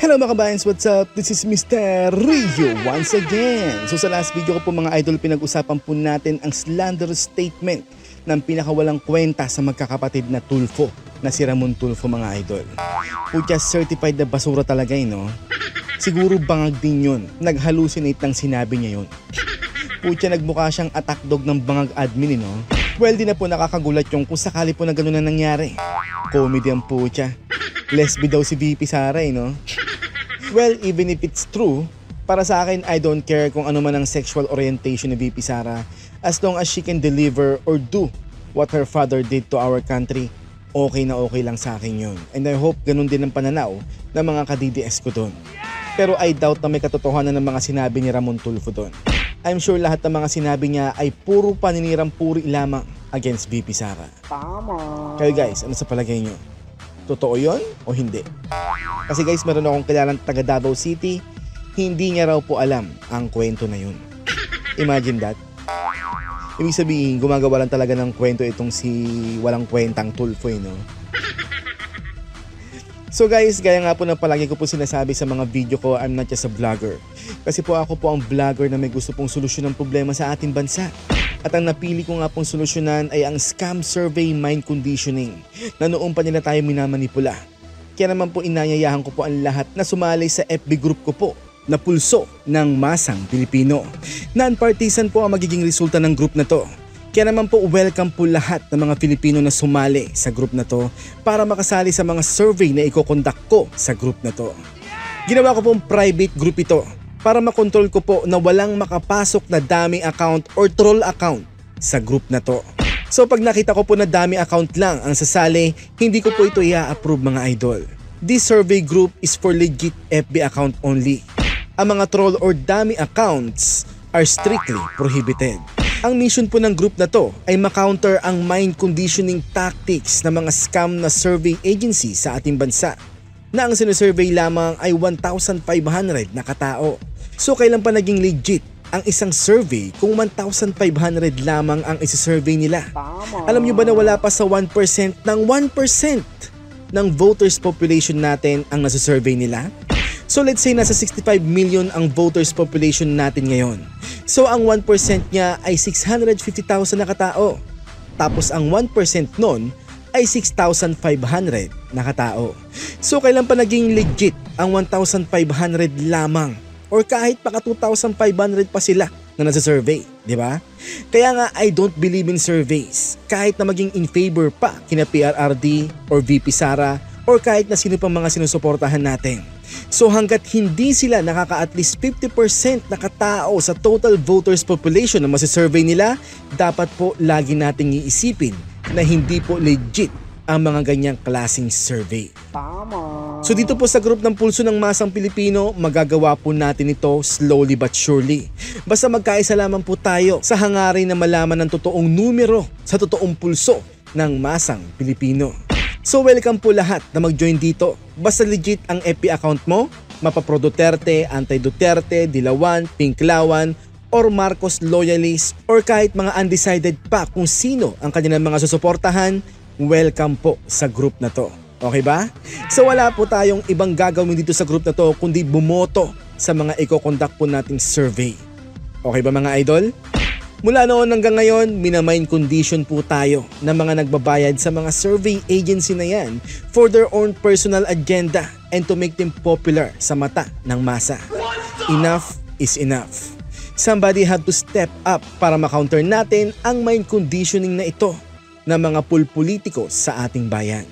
Hello mga kabayans, what's up? This is Mr. Rio once again. So sa last video ko po mga idol, pinag-usapan po natin ang slanderous statement ng pinakawalang kwenta sa magkakapatid na Tulfo na si Ramon Tulfo mga idol. Putya certified na basura talaga no? Siguro bangag din yun, nag-hallucinate ng sinabi niya yun. Putya nagmukha siyang attack dog ng bangag admin no? Well di na po nakakagulat yung kung sakali po na gano'n na nangyari. Comedy ang putya. Lesbi daw si VP Sara no? Well, even if it's true, para sa akin I don't care kung ano man ang sexual orientation ni VP Sara as long as she can deliver or do what her father did to our country, okay na okay lang sa akin yun. And I hope ganun din ang pananaw ng mga ka-DDS ko doon. Pero I doubt na may katotohanan ng mga sinabi ni Ramon Tulfo doon. I'm sure lahat ng mga sinabi niya ay puro paninirang puri lamang against VP Sara. Tama. Kayo guys, ano sa palagay nyo? Totoo yon o hindi? Kasi guys, meron akong kilalang taga Davao City, hindi niya raw po alam ang kwento na yun. Imagine that. Ibig sabihin, gumagawa lang talaga ng kwento itong si walang kwentang Tulfo no? So guys, gaya nga po na palagi ko po sinasabi sa mga video ko, I'm not just a vlogger. Kasi po ako po ang vlogger na may gusto pong solusyon ng problema sa ating bansa. At ang napili ko nga pong solusyonan ay ang scam survey mind conditioning na noon pa nila tayo minamanipula. Kaya naman po inayayahan ko po ang lahat na sumali sa FB group ko po na Pulso ng Masang Pilipino. Non-partisan po ang magiging resulta ng group na to. Kaya naman po welcome po lahat ng mga Pilipino na sumali sa group na to para makasali sa mga survey na iko-conduct ko sa group na to. Ginawa ko pong private group ito para makontrol ko po na walang makapasok na dummy account or troll account sa group na to. So pag nakita ko po na dummy account lang ang sasali, hindi ko po ito i-approve mga idol. This survey group is for legit FB account only. Ang mga troll or dummy accounts are strictly prohibited. Ang mission po ng group na to ay makounter ang mind conditioning tactics ng mga scam na survey agency sa ating bansa na ang sinusurvey lamang ay 1,500 na katao. So kailan pa naging legit ang isang survey kung 1,500 lamang ang isi-survey nila? Tama. Alam nyo ba na wala pa sa 1% ng 1% ng voters population natin ang nasa-survey nila? So let's say nasa 65 million ang voters population natin ngayon. So ang 1% niya ay 650,000 na katao. Tapos ang 1% nun ay 6,500 na katao. So kailan pa naging legit ang 1,500 lamang? Or kahit paka 2,500 pa sila na nasa-survey, di ba? Kaya nga I don't believe in surveys. Kahit na maging in favor pa kina PRRD or VP Sara or kahit na sino pang mga sinusuportahan natin. So hanggat hindi sila nakaka at least 50% na katao sa total voters population na masisurvey nila, dapat po lagi nating iisipin na hindi po legit ang mga ganyang klaseng survey. Tama. So dito po sa group ng Pulso ng Masang Pilipino, magagawa po natin ito slowly but surely. Basta magkaisa lamang po tayo sa hangarin na malaman ng totoong numero sa totoong pulso ng Masang Pilipino. So welcome po lahat na mag-join dito. Basta legit ang FB account mo, Mapapro Duterte, Anti-Duterte, Dilawan, Pinklawan, or Marcos loyalist, or kahit mga undecided pa kung sino ang kanilang mga susuportahan, welcome po sa group na to. Okay ba? So wala po tayong ibang gagawin dito sa group na to kundi bumoto sa mga i-conduct po nating survey. Okay ba mga idol? Mula noon hanggang ngayon, minamind condition po tayo ng mga nagbabayad sa mga survey agency na yan for their own personal agenda and to make them popular sa mata ng masa. Enough is enough. Somebody had to step up para makounter natin ang mind conditioning na ito ng mga pulpolitiko sa ating bayan.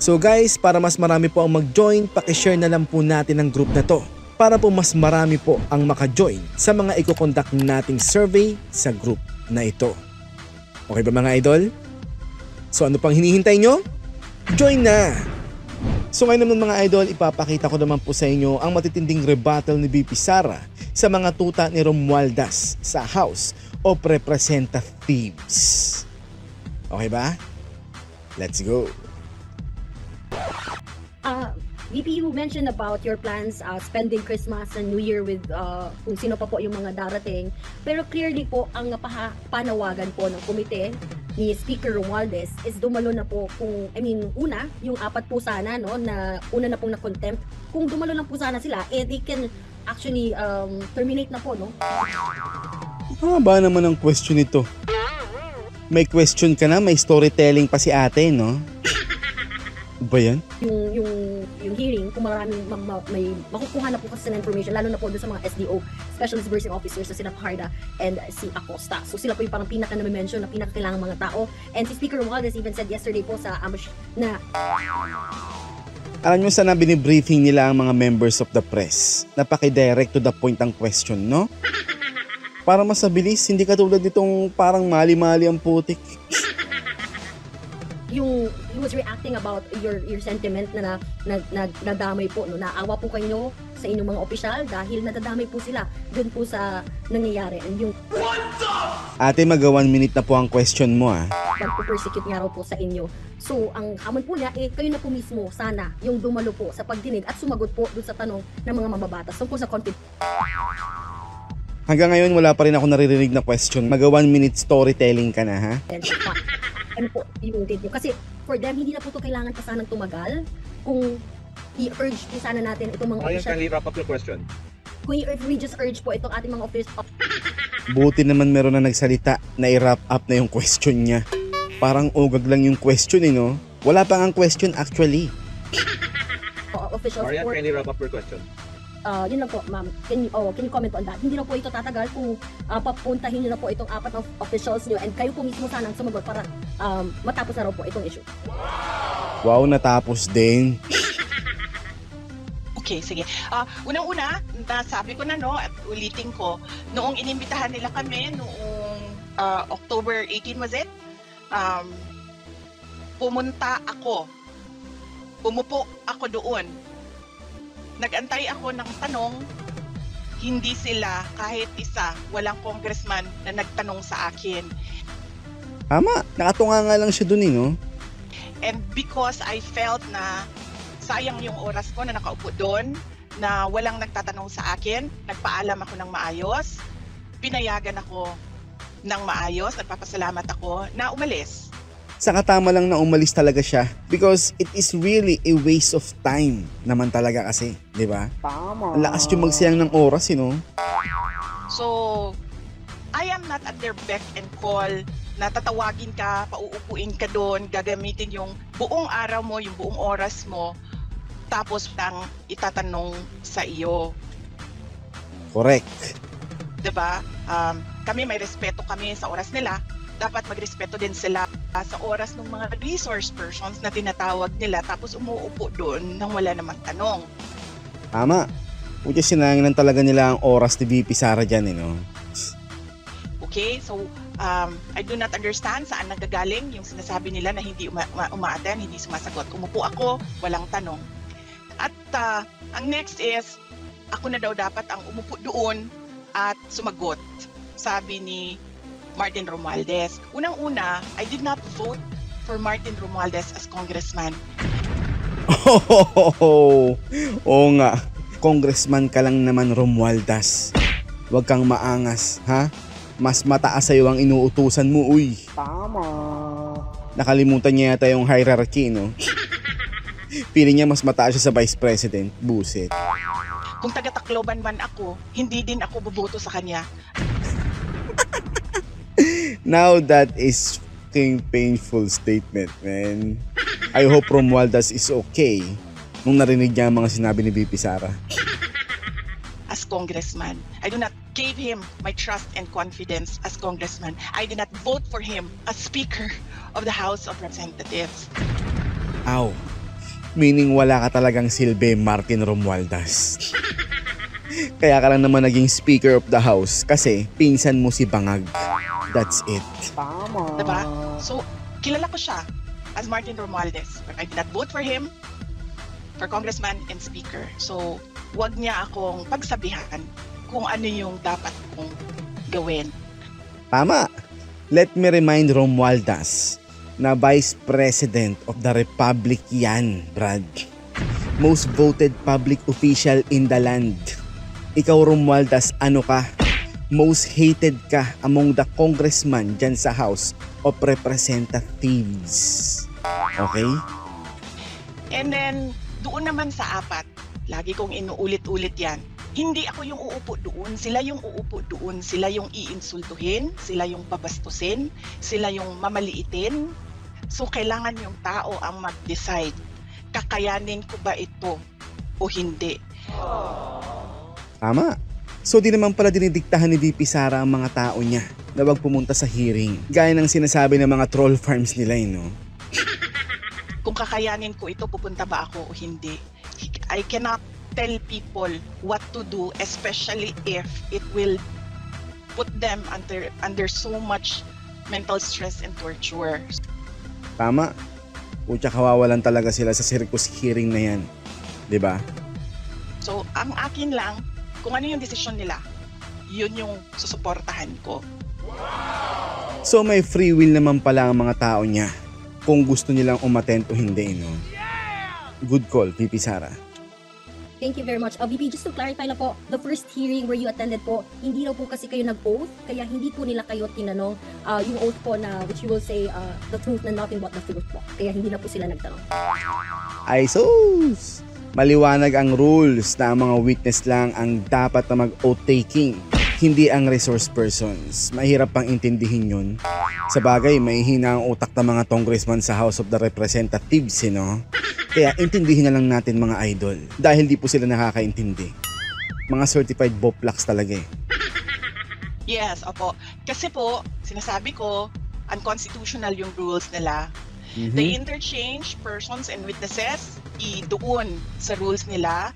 So guys, para mas marami po ang mag-join, pakishare na lang po natin ang group na to para po mas marami po ang maka-join sa mga i-conduct nating survey sa group na ito. Okay ba mga idol? So ano pang hinihintay nyo? Join na! So ngayon naman mga idol, ipapakita ko naman po sa inyo ang matitinding rebuttal ni VP Sara sa mga tuta ni Romualdez sa House of Representatives. Okay ba? Let's go! VP, you mentioned about your plans spending Christmas and New Year with kung sino pa po yung mga darating. Pero clearly po, ang panawagan po ng komite ni Speaker Romualdez is dumalo na po kung, una, yung apat po sana, no, na una na pong na-contempt. Kung dumalo lang po sana sila, they can actually terminate na po, no? Ba naman ang question nito? May question ka na, may storytelling pa si ate, no? Ba yan? Yung hearing, kung maraming may makukuha na po kasi ng information, lalo na po doon sa mga SDO, Specialist Nursing Officers, so sila Parda and si Acosta. So sila po yung parang pinaka na-mention na pinakakailangan mga tao. And si Speaker Romualdez even said yesterday po sa Ambush na Alam nyo sana binibriefing nila ang mga members of the press. Napaki-direct to the point ang question, no? Para mas mabilis, hindi katulad nitong parang mali-mali ang putik. he was reacting about your sentiment na nadamay po, no? Naawa po kayo sa inyong mga opisyal dahil nadadamay po sila dun po sa nangyayari. And yung Ate, mag-1 minute na po ang question mo, ah. pag-persecute nga raw po sa inyo. So, ang hamon po niya, kayo na po mismo sana yung dumalo po sa pagdinig at sumagot po dun sa tanong ng mga mababatas tungkol sa confidence. Hanggang ngayon, wala pa rin ako naririnig na question. Mag-1 minute storytelling ka na, ha? Ano po yung date nyo? Kasi for them, hindi na po ito kailangan pa sanang tumagal kung i-urge po sana natin itong mga Ryan, official. kindly wrap up your question. Kung we just urge po itong ating mga official Buti naman meron na nagsalita na i-wrap up na yung question niya. Parang ugag lang yung question, eh, no? Wala pa ang question actually. officials Ryan, or kindly wrap up your question. yun lang po, ma'am. Can you comment on that? Hindi na po ito tatagal kung papuntahin nyo na po itong apat na officials nyo and kayo po mismo sanang sumagot para matapos na raw po itong issue. Wow, natapos din. Okay, sige. Unang-una, nasabi ko na, no, at ulitin ko, noong inimbitahan nila kami, noong October 18 was it? Pumunta ako. Pumupo ako doon. Nag-antay ako ng tanong, hindi sila kahit isa, walang congressman na nagtanong sa akin. Tama, nakatunga nga lang siya dun, eh, no? And because I felt na sayang yung oras ko na nakaupo doon, na walang nagtatanong sa akin, nagpaalam ako ng maayos, pinayagan ako ng maayos, nagpapasalamat ako na umalis. Saka tama lang na umalis talaga siya because it is really a waste of time naman talaga kasi, di ba? Tama. Ang lakas yung magsayang ng oras, no? So, I am not at their beck and call na tatawagin ka, pauupuin ka doon, gagamitin yung buong araw mo, yung buong oras mo, tapos lang itatanong sa iyo. Correct. Diba? Kami may respeto kami sa oras nila, dapat magrespeto din sila sa oras ng mga resource persons na tinatawag nila tapos umuupo doon nang wala namang tanong. Tama. Puti sinanginan talaga nila ang oras ni VP Sara dyan, no? Okay, so I do not understand saan nagagaling yung sinasabi nila na hindi uma-attend, hindi sumasagot. Umupo ako, walang tanong. At ang next is, ako na daw dapat ang umupo doon at sumagot, sabi ni Martin Romualdez. Unang-una, I did not vote for Martin Romualdez as congressman. Oo nga. Congressman ka lang naman, Romualdez. Huwag kang maangas, ha? Mas mataas sa'yo ang inuutusan mo, uy. Tama. Nakalimutan niya yata yung hierarchy, no? Feeling niya mas mataas siya sa vice president. Buset. Kung taga-Tacloban man ako, hindi din ako boboto sa kanya. Now that is fucking painful statement, man. I hope Romualdez is okay nung narinig niya ang mga sinabi ni VP Sara. As congressman, I do not give him my trust and confidence as congressman. I did not vote for him as Speaker of the House of Representatives. Ow. Meaning wala ka talagang silbi, Martin Romualdez. Kaya ka lang naman naging Speaker of the House kasi pinsan mo si Bangag. That's it. Tama. Diba? So, kilala ko siya as Martin Romualdez. But I did not vote for him for congressman and speaker. So, wag niya akong pagsabihan kung ano yung dapat kong gawin. Tama. Let me remind Romualdez na Vice President of the Republic yan, Brad. Most voted public official in the land. Ikaw, Romualdez, ano ka? most hated ka among the congressman dyan sa House of Representatives. Okay? And then, doon naman sa 4, lagi kong inuulit-ulit yan. Hindi ako yung uupo doon, sila yung uupo doon, sila yung iinsultuhin, sila yung babastusin, sila yung mamaliitin. So, kailangan yung tao ang mag-decide, kakayanin ko ba ito o hindi. Tama. So di naman pala dinidiktahan ni VP Sara ang mga tao niya na wag pumunta sa hearing. Gaya ng sinasabi ng mga troll farms nila, no? Kung kakayanin ko ito, pupunta ba ako o hindi. I cannot tell people what to do, especially if it will put them under so much mental stress and torture. Tama. Kutya kawawalan talaga sila sa circus hearing na yan. 'Di ba? So, ang akin lang, kung ano yung desisyon nila, yun yung susuportahan ko. So may free will naman pala ang mga tao niya kung gusto nilang umattend o hindi, no? Good call, VP Sara. Thank you very much. VP, just to clarify na po, the first hearing where you attended po, hindi raw po kasi kayo nag-oath, kaya hindi po nila kayo tinanong yung oath po na which you will say the truth and nothing but the truth po. Kaya hindi na po sila nagtanong. Ay sus! Maliwanag ang rules na ang mga witness lang ang dapat na mag-oath taking, hindi ang resource persons. Mahirap pang intindihin yun. Sa bagay, may hina ang utak ng mga congressman sa House of the Representatives, no? Kaya intindihin na lang natin mga idol, dahil di po sila nakakaintindi. Mga certified boplaks talaga eh. Yes, opo. Kasi po, sinasabi ko, unconstitutional yung rules nila. They interchange persons and witnesses doon sa rules nila.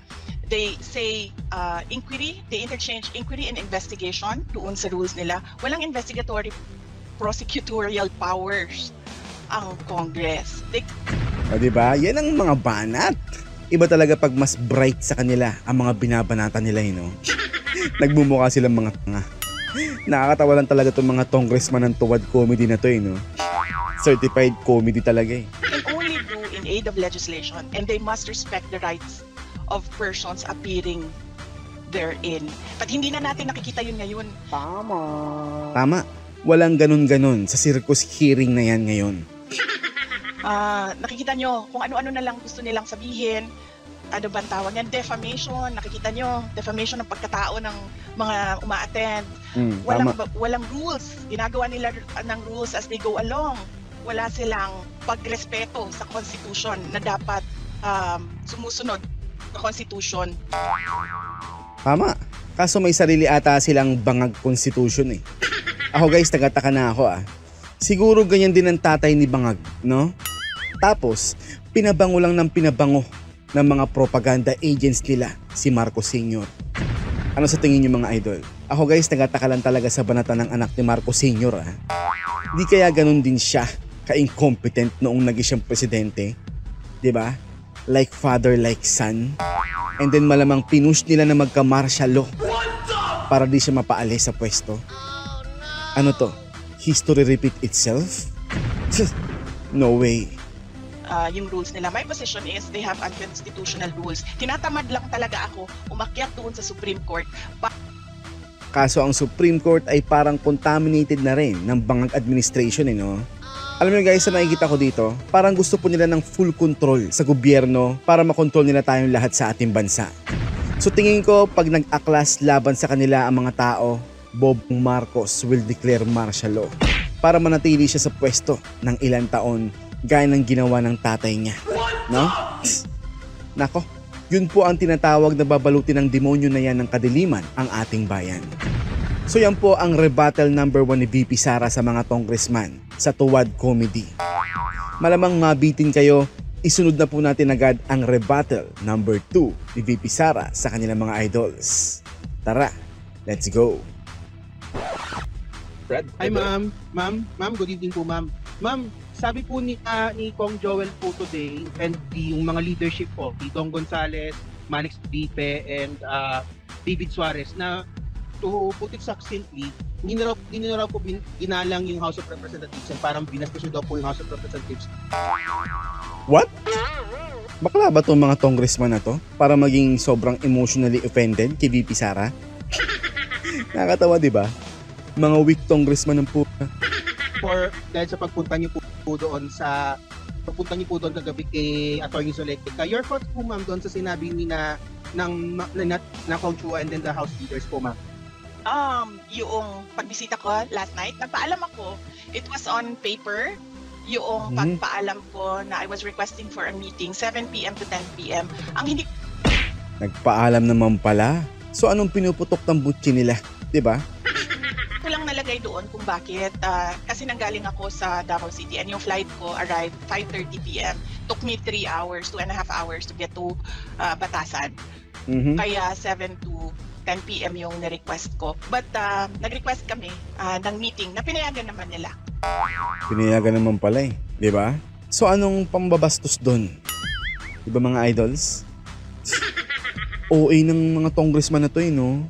They say inquiry, they interchange inquiry and investigation doon sa rules nila. Walang investigatory prosecutorial powers ang Congress. O diba? Yan ang mga banat. Iba talaga pag mas bright sa kanila ang mga binabanata nila, no? Nagmumukha silang mga tanga. Nakakatawa lang talaga itong mga congressman ng tuwad comedy na to, no? Certified comedy talaga eh. Can only do in aid of legislation, and they must respect the rights of persons appearing therein. But hindi na natin nakikita yun ngayon. Tama. Tama. Walang ganun-ganun sa circus hearing na yan ngayon. Nakikita nyo kung ano-ano na lang gusto nilang sabihin. Ano ba ang tawag yan? Defamation. Nakikita nyo, defamation ng pagkatao ng mga uma-attend. Walang rules. Ginagawa nila ng rules as they go along. Wala silang pagrespeto sa Constitution na dapat sumusunod sa Constitution. Tama. Kaso may sarili ata silang bangag Constitution eh. Ako guys, tagataka na ako ah. Siguro ganyan din ang tatay ni Bangag, no? Tapos, pinabango lang ng pinabango ng mga propaganda agents nila, si Marcos Sr. Ano sa tingin niyo mga idol? Ako guys, tagataka lang talaga sa banata ng anak ni Marcos Sr. ah. Di kaya ganun din siya ka-incompetent noong naging siyang presidente? 'Di ba? Like father, like son. And then malamang pinush nila na magka-martial law para di siya mapaalis sa pwesto. Ano to? History repeat itself? No way. Yung rules nila. My position is they have unconstitutional rules. Tinatamad lang talaga ako umakyat doon sa Supreme Court. Kaso ang Supreme Court ay parang contaminated na rin ng Bangag administration, no? Alam niyo guys, sa nakikita ko dito, parang gusto po nila ng full control sa gobyerno para makontrol nila tayong lahat sa ating bansa. So tingin ko, pag nag-aklas laban sa kanila ang mga tao, Bobong Marcos will declare martial law para manatili siya sa pwesto ng ilang taon gaya ng ginawa ng tatay niya. No? Nako, yun po ang tinatawag na babalutin ng demonyo na yan ng kadiliman ang ating bayan. So yan po ang rebuttal number 1 ni VP Sara sa mga congressman sa Tuwad Comedy. Malamang mabitin kayo, isunod na po natin agad ang rebuttal number 2 ni VP Sara sa kanilang mga idols. Tara, let's go! Fred? Hi ma'am. Ma'am, good evening po ma'am. Ma'am, sabi po ni Kong Joel po today and yung mga leadership po, ni Dong Gonzales, Manix Dipe and David Suarez na to put it succinctly, hindi na raw po ginalang yung House of Representatives and parang binastos daw po yung House of Representatives. What? Bakla ba itong mga congressman na to para maging sobrang emotionally offended kay VP Sara? Nakakatawa, di ba? Mga weak congressman ng po. Dahil sa pagpunta niyo po doon kagabi kay Atty. Solectica. Your thoughts po ma'am doon sa sinabi ni na Kong Chua and then the House leaders po ma'am. Yung pagbisita ko last night, nagpaalam ako. It was on paper. Yung pagpaalam ko na I was requesting for a meeting 7 p.m. to 10 p.m. Ang hindi Nagpaalam naman pala. So anong pinuputok ng butchi nila? Di ba? ko lang nalagay doon kung bakit. Kasi nanggaling ako sa Davao City and yung flight ko arrived 5:30 p.m. Took me 3 hours, 2.5 hours to get to Batasan. Kaya 7 to 10 p.m. yung na-request ko. But nag-request kami ng meeting na pinayagan naman nila. Pinayagan naman pala eh. Di ba? So anong pambabastos doon? Di ba mga idols? OA ng mga congressman na to eh, no?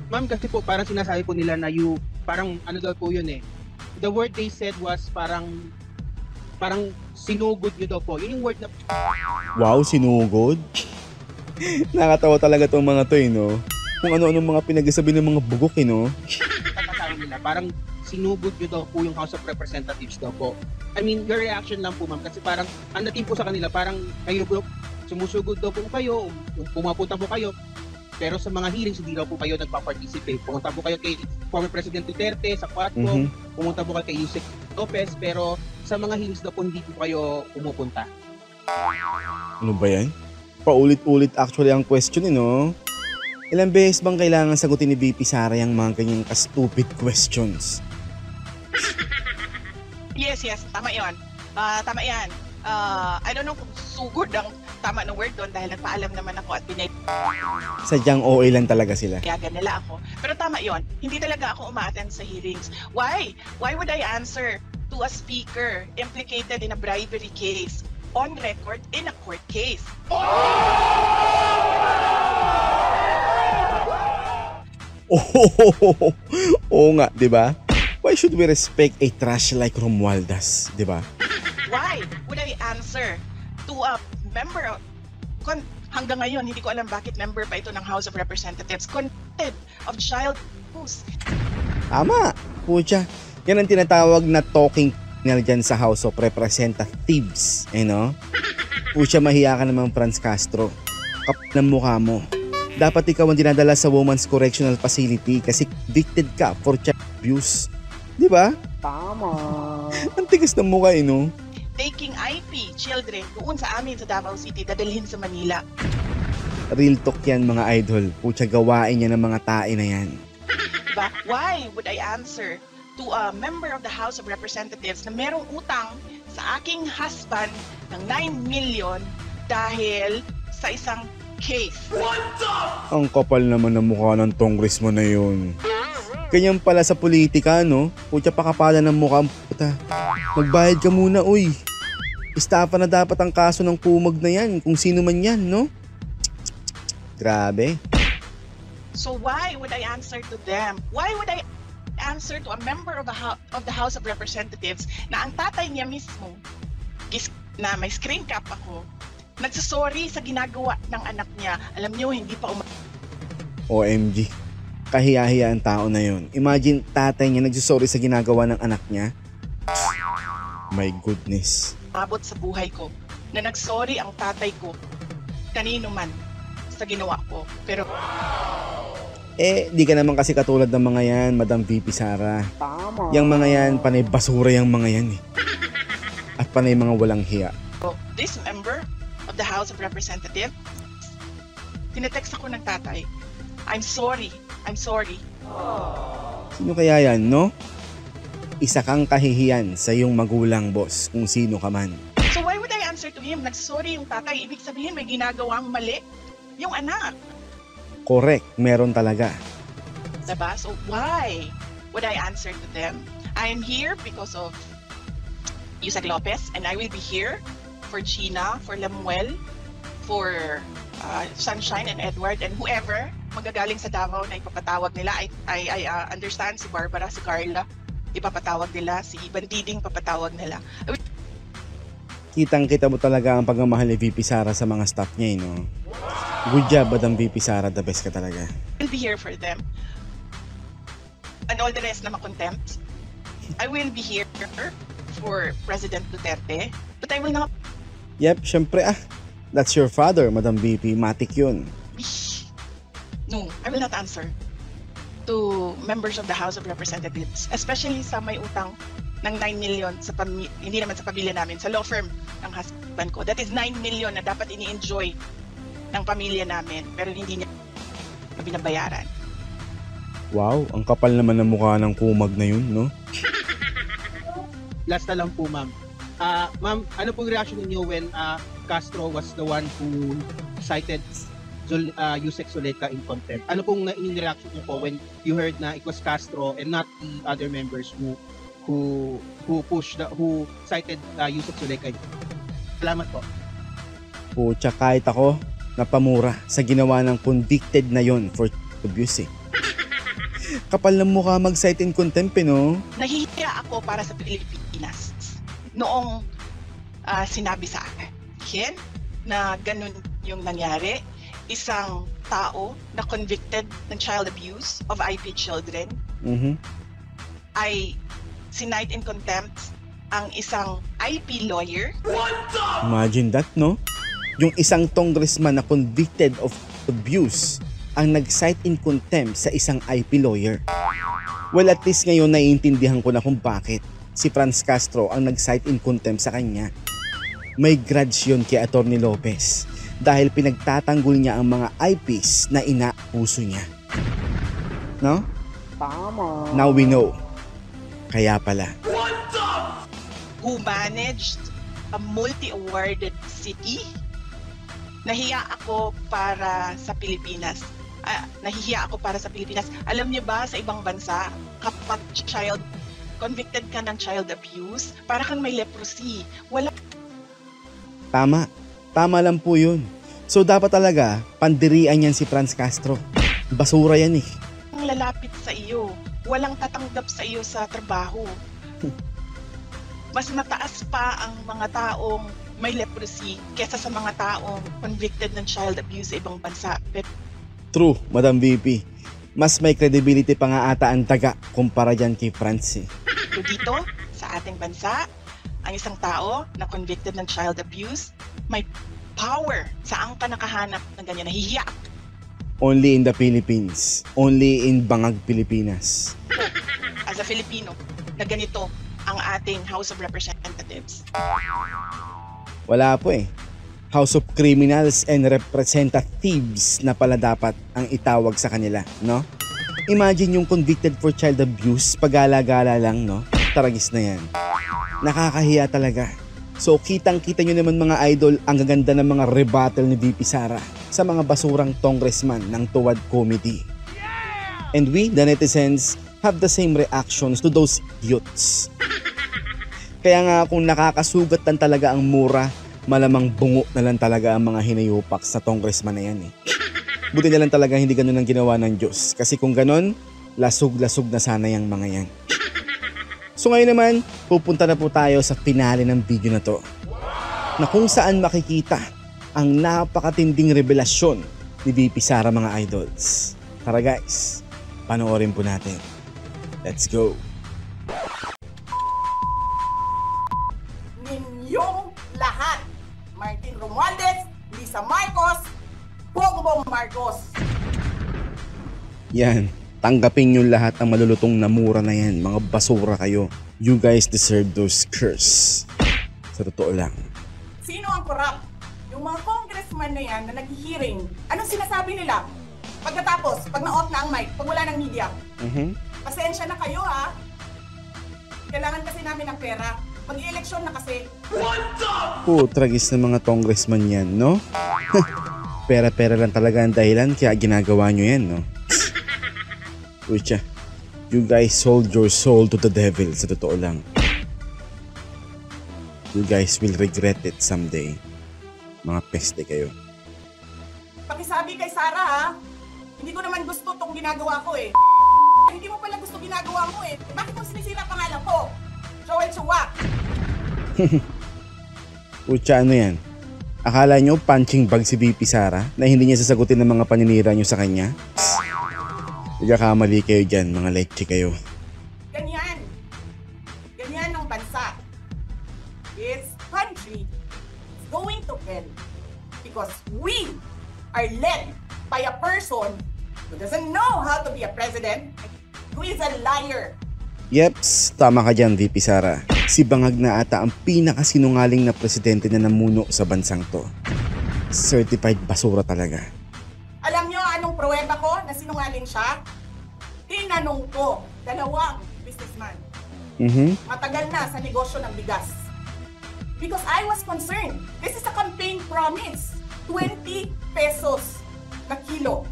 Ma'am, kasi po parang sinasabi po nila na parang ano daw po yun eh. The word they said was parang sinugod nyo daw po. Yun yung word na Wow, sinugod? Nakatawa talaga tong mga to eh, no? Kung ano-ano mga pinag-isabi ng mga bugok eh, no? nila. Parang sinugod nyo daw po yung House of Representatives daw po. I mean, your reaction lang po ma'am. Kasi parang ang dating po sa kanila, parang kayo po, sumusugod daw po kayo, pumapunta po kayo. Pero sa mga hearings, hindi daw po kayo nagpa-participate. Pumunta po kayo kay former President Duterte sa Quadcom, pumunta po kayo kay Yusek Lopez, pero sa mga hearings daw po hindi po kayo pumupunta. Ano ba yan? Paulit-ulit actually ang question eh, no? Ilang beses bang kailangan sagutin ni VP Sara yung mga kanyang ka-stupid questions? Yes, tama yun. Tama yan. I don't know kung sugod ang tama na word doon dahil nagpaalam naman ako at Sadyang OA lang talaga sila. pinayagan nila ako. Pero tama yon, hindi talaga ako umaattend sa hearings. Why? Why would I answer to a speaker implicated in a bribery case on record in a court case? Oo nga, di ba? Why should we respect a trash like Romualdez, di ba? Why would I answer to a member of, hanggang ngayon, hindi ko alam bakit member pa ito ng House of Representatives, convicted of child abuse. Tama, pucha. Yan ang tinatawag na talking nila dyan sa House of Representatives. Eh no? Pucha, mahiya ka naman, Franz Castro. Kap ng mukha mo. Dapat ikaw ang dinadala sa Women's Correctional Facility kasi convicted ka for child abuse. Di ba? Tama. Ang tigas ng mukha eh, no? Taking IP children doon sa amin sa Davao City, dadalhin sa Manila. Real talk yan, mga idol. Pucha, gawain niya ng mga tae na yan. Diba? Why would I answer to a member of the House of Representatives na merong utang sa aking husband ng 9 million dahil sa isang case? Ang kapal naman ng mukha ng congressman na yun. Ganyan pala sa politika, no? Pucha, pakapala ng mukha ang puta. Magbayad ka muna, uy. Istapa na dapat ang kaso ng kumag na yan, kung sino man yan, no? Grabe. So why would I answer to them? Why would I answer to a member of the House of Representatives na ang tatay niya mismo, na may screen cap ako, nagsasorry sa ginagawa ng anak niya. Alam niyo, hindi pa OMG. Kahiya-hiya ang tao na yun. Imagine, tatay niya nagsusorry sa ginagawa ng anak niya. My goodness. umabot sa buhay ko na nagsorry ang tatay ko kanino man sa ginawa ko. Pero di ka naman kasi katulad ng mga yan, Madam VP Sara. Tama. Yang mga yan, panay basura yung mga yan eh. At panay mga walang hiya. this member of the House of Representatives, tinetext ako ng tatay, I'm sorry. Sino kaya yan, no? Isa kang kahihiyan sa iyong magulang, boss, kung sino ka man. So why would I answer to him? Nagsorry yung tatay. Ibig sabihin may ginagawang mali yung anak. Correct, meron talaga. Diba? So why would I answer to them? I am here because of Yusek Lopez, and I will be here for Gina, for Lamuel, for Sunshine and Edward, and whoever magagaling sa Davao na ipapatawag nila. I understand si Barbara, si Carla, ipapatawag nila, si Bandiding papatawag nila. Kitang-kita mo talaga ang pagmamahal ni VP Sara sa mga staff niya, no? Good job, Madam VP Sara. The best ka talaga. will be here for them. And all the rest na makontempt. I will be here for President Duterte. But I will not Yep, syempre that's your father, Madam VP. Matik yun. be... No, I will not answer to members of the House of Representatives. Especially sa may utang ng 9 million sa hindi naman sa pamilya namin, sa law firm ng husband ko. That is 9 million na dapat ini-enjoy ng pamilya namin. Pero hindi niya binabayaran. Wow, ang kapal naman ng mukha ng kumag na yun, no? Last na lang po, ma'am. Ma'am, ano pong reaction niyo when Castro was the one who cited Yusek Zuleka in contempt? Ano pong naging reaction niyo po when you heard na it was Castro and not the other members who cited Yusek Zuleka? Salamat po. Pucha, kahit ako napamura sa ginawa ng convicted na yon for abuse. Kapal ng mukha mag-cite in contempt, no? Nahihiya ako para sa Pilipinas. Noong sinabi sa akin na ganun yung nangyari, isang tao na convicted ng child abuse of IP children ay sinight in contempt ang isang IP lawyer. Imagine that, no? Yung isang congressman na convicted of abuse ang nag-cite in contempt sa isang IP lawyer. Well, at least ngayon naiintindihan ko na kung bakit si Franz Castro ang nag-cite in contempt sa kanya. May grudge yun kay Atty. Lopez dahil pinagtatanggol niya ang mga IPs na inapuso niya. No? Tama. Now we know. Kaya pala. Who managed a multi-awarded city? Nahiya ako para sa Pilipinas. Nahihiya ako para sa Pilipinas. Alam niyo ba sa ibang bansa, kapag convicted ka ng child abuse, para kang may leprosy. Wala Tama. Tama lang po yun. So dapat talaga, pandirian yan si Franz Castro. Basura yan eh. kang lalapit sa iyo. Walang tatanggap sa iyo sa trabaho. Mas mataas pa ang mga taong may leprosy kesa sa mga taong convicted ng child abuse sa ibang bansa. True, Madam VP. Mas may credibility pa nga ata ang taga kumpara dyan kay Franz eh. So dito, sa ating bansa, ang isang tao na convicted ng child abuse, may power. Saan ka nakahanap ng ganyan? Nahihiya. Only in the Philippines. Only in Bangag, Pilipinas. As a Filipino, na ganito ang ating House of Representatives. Wala po eh. House of Criminals and Representatives na pala dapat ang itawag sa kanila, no? Imagine yung convicted for child abuse, pag-gala-gala lang, no? Taragis na yan. Nakakahiya talaga. So kitang-kita nyo naman mga idol ang gaganda ng mga rebuttal ni VP Sara sa mga basurang congressman ng Tuwad Committee. And we, the netizens, have the same reactions to those idiots. Kaya nga kung nakakasugat lang talaga ang mura, malamang bungo na lang talaga ang mga hinayupak sa congressman na yan eh. Buti na lang talaga hindi ganun ang ginawa ng Diyos. Kasi kung ganun, lasog-lasog na sana yung mga yan. So ngayon naman, pupunta na po tayo sa finale ng video na to. Na kung saan makikita ang napakatinding revelasyon ni VP Sara mga idols. Tara guys, panoorin po natin. Let's go! Ninyong lahat, Martin Romualdez, Lisa Marcos, Bongbong Marcos. Yan, tanggapin nyo lahat ng malulutong na mura na yan. Mga basura kayo. You guys deserve those curse. Sa totoo lang. Sino ang corrupt? Yung mga congressman na yan na nag-hearing, anong sinasabi nila? Pagkatapos, pag na-off na ang mic, pag wala ng media, pasensya na kayo ha. Kailangan kasi namin ng pera. Mag-i-eleksyon na kasi. Tragis ng mga congressman yan, no? Pera-pera lang talaga ang dahilan kaya ginagawa nyo yan, no? Ucha, you guys sold your soul to the devil, sa totoo lang. You guys will regret it someday. Mga peste kayo. Pakisabi kay Sara ha. Hindi ko naman gusto tong ginagawa ko eh. Hindi mo pala gusto ginagawa mo eh. Bakit mo sinisira pangalan ko? Joel Chua. Ucha, ano yan? Akala nyo punching bag si VP Sara na hindi niya sasagutin ng mga paninira nyo sa kanya? Nagkakamali kayo dyan, mga leche kayo. Ganyan. Ganyan ang bansa. This country is going to hell because we are led by a person who doesn't know how to be a president, who is a liar. Yeps, tama ka dyan, VP Sara. Si Bangag na ata ang pinakasinungaling na presidente na namuno sa bansang to. Certified basura talaga. Alam nyo anong pruweba ko na sinungaling siya? Tinanong ko, dalawang businessman. Matagal na sa negosyo ng bigas. Because I was concerned. This is a campaign promise. 20 pesos na kilo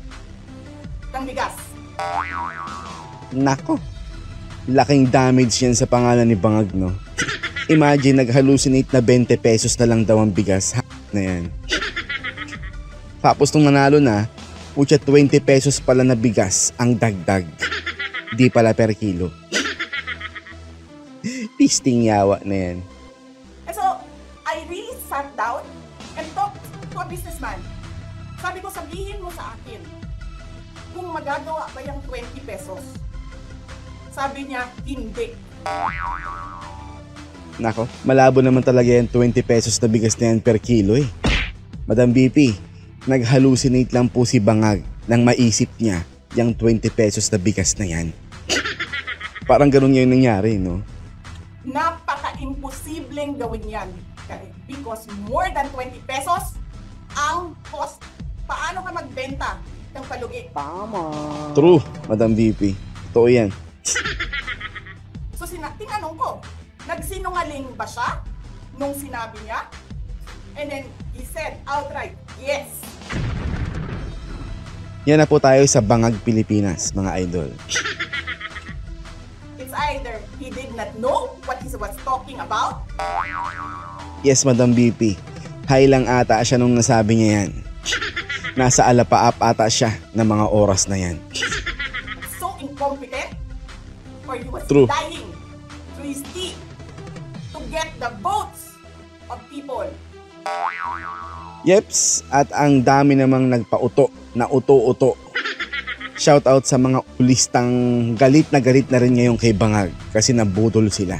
ng bigas. Nako, laking damage yan sa pangalan ni Bangag, no? Imagine, nag-hallucinate na 20 pesos na lang daw ang bigas. Na yan. Tapos nung nanalo na, putya 20 pesos pala na bigas ang dagdag. Di pala per kilo. Pisting yawa na yan. And so, I really sat down and talked to a businessman. Sabi ko, sabihin mo sa akin kung magagawa ba yung 20 pesos. Sabi niya, hindi. Nako, malabo naman talaga yan 20 pesos na bigas na yan per kilo eh. Madam BP, nag-hallucinate lang po si Bangag nang maisip niya yung 20 pesos na bigas na yan. Parang ganun yung nangyari, no? Napaka-imposibleng gawin yan. Because more than 20 pesos ang cost. Paano ka magbenta ng palugi? Tama. True, Madam BP. Totoo yan. So tinanong ko, nagsinungaling ba siya nung sinabi niya? And then he said outright, yes. Yan na po tayo sa Bangag Pilipinas, mga idol. It's either he did not know what he was talking about. Yes, Madam BP. High lang ata siya nung nasabi niya yan. Nasa alapaap ata siya ng mga oras na yan. So incompetent, or he was True. lying to his teeth to get the votes of people. Yeps, at ang dami namang nagpauto na uto-uto. Shout out sa mga ulistang galit na rin ngayon kay Bangag kasi nabudol sila.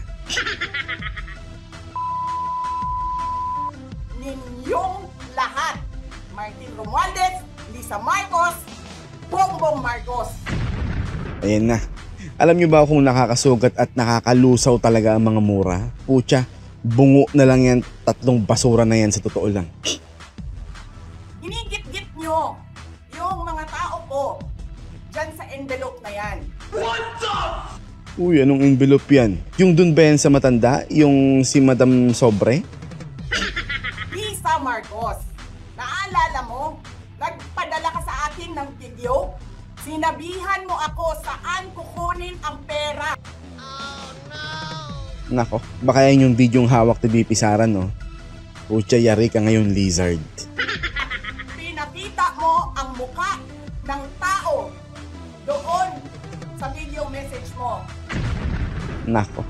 Ninyong lahat, Martin Romualdez, Lisa Marcos, Bongbong Marcos. Ayan na. Alam nyo ba kung nakakasugat at nakakalusaw talaga ang mga mura? Pucha, bungo na lang yan, 3 basura na yan sa totoo lang. Ginigit-git nyo yung mga tao ko dyan sa envelope na yan. Uy, anong envelope yan? Yung dun ba yan sa matanda? Yung si Madam Sobre? Lisa Marcos, naalala mo? Nagpadala ka sa akin ng video? Sinabihan mo ako saan kukunin ang pera. Nako, baka yan yung videong hawak ni BP Sara, no? Pucha, yari ka ngayon, lizard. Pinakita mo ang muka ng tao doon sa video message mo. Nako.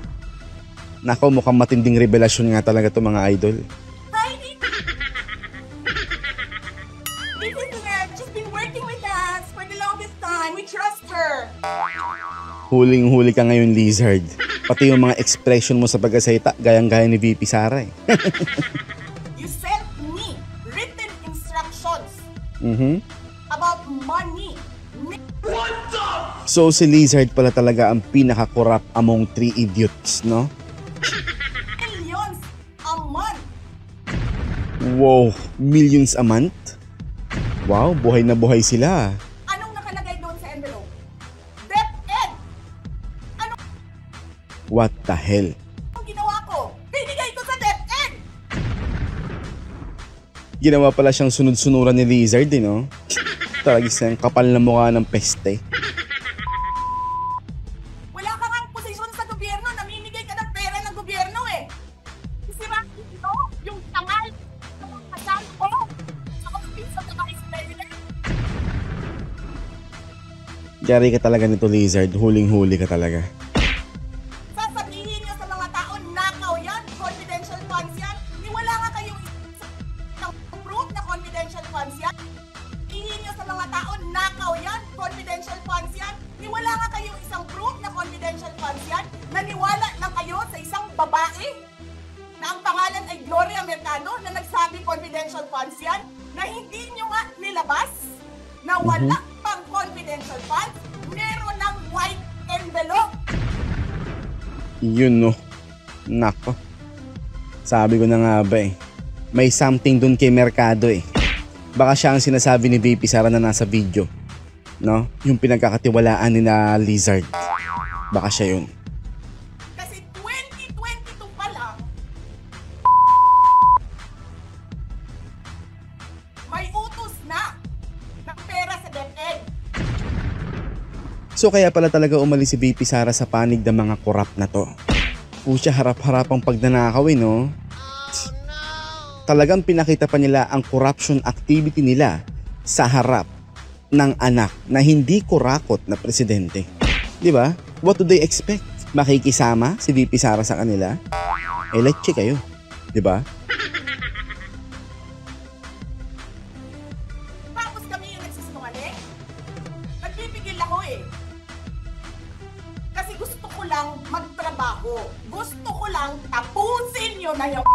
Nako, mukhang matinding revelasyon nga talaga to mga idol. Hi, this is she's been working with us for the longest time. We trust her. Huling-huli ka ngayon, lizard. Pati yung mga expression mo sa pagkasalita, gayang-gaya ni VP Sara eh. You sent me written instructions about money. So si Lizard pala talaga ang pinaka-corrupt among 3 idiots, no? Millions a month. Wow, millions a month? Wow, buhay na buhay sila. Anong nakalagay doon sa envelope? DepEd. What the hell? Ang ginawa ko, binigay ko sa DepEd. Ginawa pala siyang sunod-sunuran ni Lizard, eh, no? Talagis na kapal na mukha ng peste. Wala ka nga posisyon sa gobyerno, namimigay ka ng pera ng gobyerno eh. Kasi ito, yung tangal, yung kasal ko, ako pinsan na ka-Israel. Yari ka talaga nito, Lizard. Huling-huli ka talaga. Sasabihin niyo sa mga tao, nakaw yan, confidential funds yan, ni wala nga kayong confidential funds yan na hindi nyo nga nilabas? Na wala pang confidential funds, meron ng white envelope. Yun no. Nako. Sabi ko na nga ba eh. May something dun kay Mercado eh. Baka siya ang sinasabi ni VP Sara na nasa video. No? Yung pinagkakatiwalaan ni na Lizard. Baka siya yun. Kasi 2022 pa lang, may utos na ng pera sa DepEd. So kaya pala talaga umalis si VP Sara sa panig ng mga korap na to. Pucha, harap-harapang pagnanakaw eh, no? Talagang pinakita pa nila ang corruption activity nila sa harap ng anak na hindi kurakot na presidente. Di ba? What do they expect? Makikisama si VP Sara sa kanila? Eh, let's check kayo. Di ba? Tapos kami yung nagsisinungaling? Nagpipigil ako eh. Kasi gusto ko lang magtrabaho. Gusto ko lang tapusin nyo na yung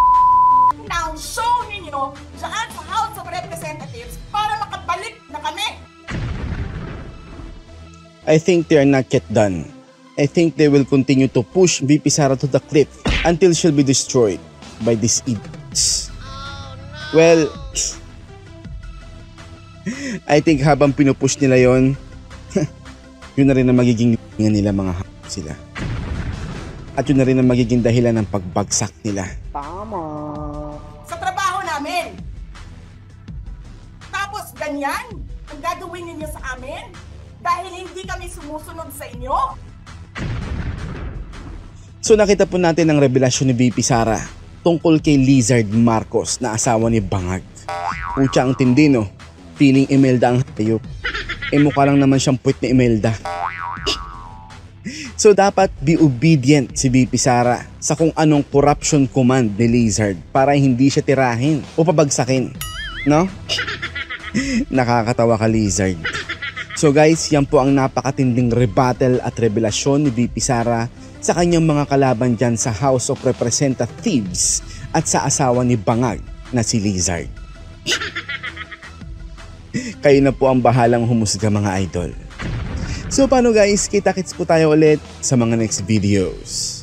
ng show ninyo dyan sa House of Representatives para makabalik na kami. I think they are not yet done. I think they will continue to push VP Sara to the cliff until she'll be destroyed by these idiots. Well, I think habang pinupush nila yon, yun na rin ang magiging nila mga sila. At yun na rin ang magiging dahilan ng pagbagsak nila. Tama. Sa trabaho namin. Tapos ganyan ang gagawin ninyo sa amin dahil hindi kami sumusunod sa inyo. So nakita po natin ang revelasyon ni VP Sara tungkol kay Lizard Marcos na asawa ni Bangag. Pucha, ang tindi no. Feeling Imelda ang hayop. Eh mukha lang naman siyang puwit ni Imelda. So dapat be obedient si VP Sara sa kung anong corruption command ni Lizard para hindi siya tirahin o pabagsakin. No? Nakakatawa ka, Lizard. So guys, yan po ang napakatinding rebuttal at revelasyon ni VP Sara sa kanyang mga kalaban dyan sa House of Representatives at sa asawa ni Bangag na si Lizard. Kayo na po ang bahalang humusga, mga idol. So paano guys, kita-kits po tayo ulit sa mga next videos.